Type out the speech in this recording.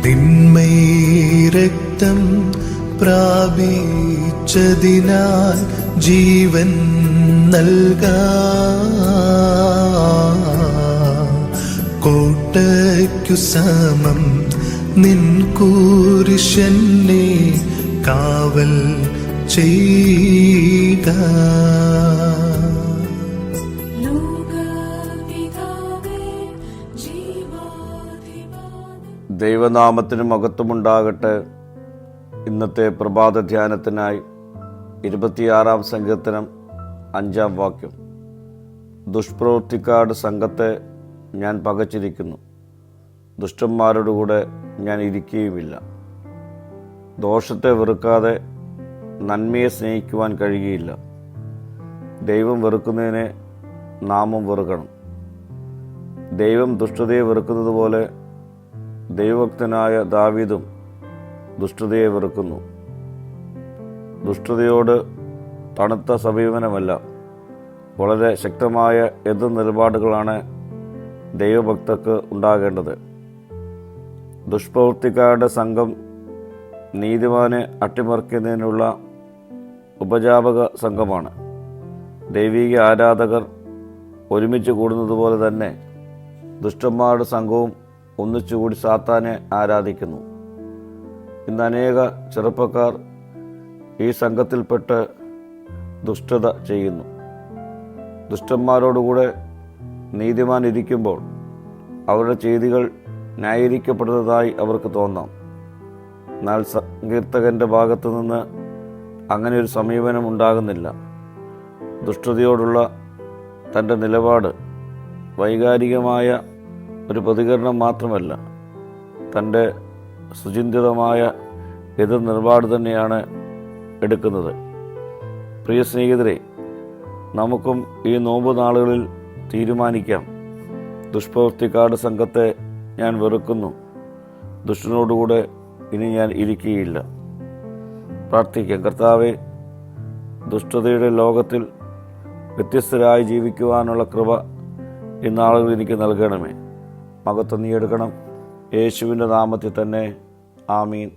തിന്മൈ രക്തം പ്രാപിച്ചതിനാൽ ജീവൻ കോട്ടയ്ക്കു സമം നിൻ കുരിശനെ കാവൽ ചെയ്യുക. ദൈവനാമത്തിന് മഹത്വമുണ്ടാകട്ടെ. ഇന്നത്തെ പ്രഭാത ധ്യാനത്തിനായി 26-ാം സങ്കീർത്തനം 5-ാം വാക്യം. ദുഷ്പ്രവൃത്തിക്കാരുടെ സംഘത്തെ ഞാൻ പകച്ചിരിക്കുന്നു, ദുഷ്ടന്മാരോടുകൂടെ ഞാൻ ഇരിക്കുകയുമില്ല. ദോഷത്തെ വെറുക്കാതെ നന്മയെ സ്നേഹിക്കുവാൻ കഴിയുകയില്ല. ദൈവം വെറുക്കുന്നതിനെ നാമും വെറുക്കണം. ദൈവം ദുഷ്ടതയെ വെറുക്കുന്നത് പോലെ ദൈവഭക്തനായ ദാവീദും ദുഷ്ടതയെ വെറുക്കുന്നു. ദുഷ്ടതയോട് തണുത്ത സമീപനമല്ല, വളരെ ശക്തമായ എതിർ നിലപാടുകളാണ് ദൈവഭക്തർക്ക് ഉണ്ടാകേണ്ടത്. ദുഷ്പ്രവൃത്തിക്കാരുടെ സംഘം നീതിമാനെ അട്ടിമറിക്കുന്നതിനുള്ള ഉപജാപക സംഘമാണ്. ദൈവിക ആരാധകർ ഒരുമിച്ച് കൂടുന്നത് പോലെ തന്നെ ദുഷ്ടന്മാരുടെ സംഘവും ഒന്നിച്ചുകൂടി സാത്താനെ ആരാധിക്കുന്നു. ഇന്ന് അനേക ചെറുപ്പക്കാർ ഈ സംഘത്തിൽപ്പെട്ട് ദുഷ്ടത ചെയ്യുന്നു. ദുഷ്ടന്മാരോടുകൂടെ നീതിമാൻ ഇരിക്കുമ്പോൾ അവരുടെ ചെയ്തികൾ ന്യായീകരിക്കപ്പെടുന്നതായി അവർക്ക് തോന്നാം. എന്നാൽ സങ്കീർത്തകൻ്റെ ഭാഗത്തു നിന്ന് അങ്ങനെ ഒരു സമീപനം ഉണ്ടാകുന്നില്ല. ദുഷ്ടതയോടുള്ള തൻ്റെ നിലപാട് വൈകാരികമായ ഒരു പ്രതികരണം മാത്രമല്ല, തൻ്റെ സുചിന്തിതമായ എതിർ നിലപാട് തന്നെയാണ് എടുക്കുന്നത്. പ്രിയ സ്നേഹിതരെ, നമുക്കും ഈ നോമ്പ് നാളുകളിൽ തീരുമാനിക്കാം, ദുഷ്പ്രവൃത്തിക്കാരുടെ സംഘത്തെ ഞാൻ വെറുക്കുന്നു, ദുഷ്ടനോടുകൂടെ ഇനി ഞാൻ ഇരിക്കുകയില്ല. പ്രാർത്ഥിക്കാം. കർത്താവേ, ദുഷ്ടതയുടെ ലോകത്തിൽ വ്യത്യസ്തരായി ജീവിക്കുവാനുള്ള കൃപ ഈ നാളുകൾ എനിക്ക് നൽകണമേ. മഹത്വം നീ എടുക്കണം. യേശുവിൻ്റെ നാമത്തിൽ തന്നെ. ആമീൻ.